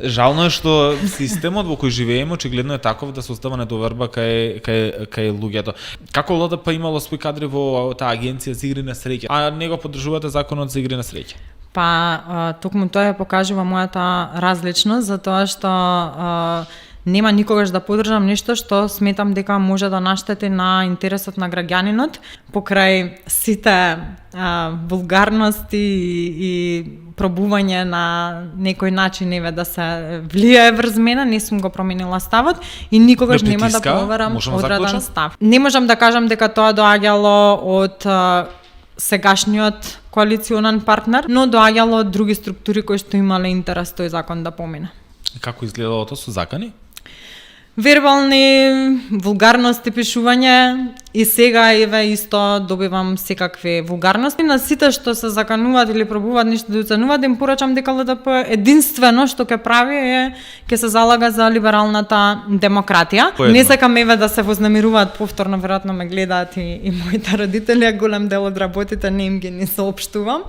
Жално е што системот во кој живееме очигледно е таков да се остава недоверба кај луѓето. Како ЛДП имало свои кадри во таа агенција за игри на среќа, а не го поддржувате законот за игри на среќа? Па, токму тоа ја покажува мојата различност, затоа што нема никогаш да поддржам нешто што сметам дека може да наштети на интересот на граѓанинот, покрај сите вулгарности и пробување на некој начин да се влијае врз мене, не сум го променила ставот и никогаш нема да проверам одреден став. Не можам да кажам дека тоа доаѓало од сегашниот коалиционен партнер, но доаѓало од други структури кои што имале интерес тој закон да помине. Како изгледало тоа со закани? Вербални, вулгарности, пишување и сега еве исто добивам секакви вулгарности. На сите што се закануваат или пробуваат нешто да уценуваат, им порачам дека ЛДП единствено што ќе прави ќе се залага за либералната демократија. Не сакам еве да се вознемируваат повторно, веројатно ме гледаат и моите родители, голем дел од работите не им ги не соопштувам.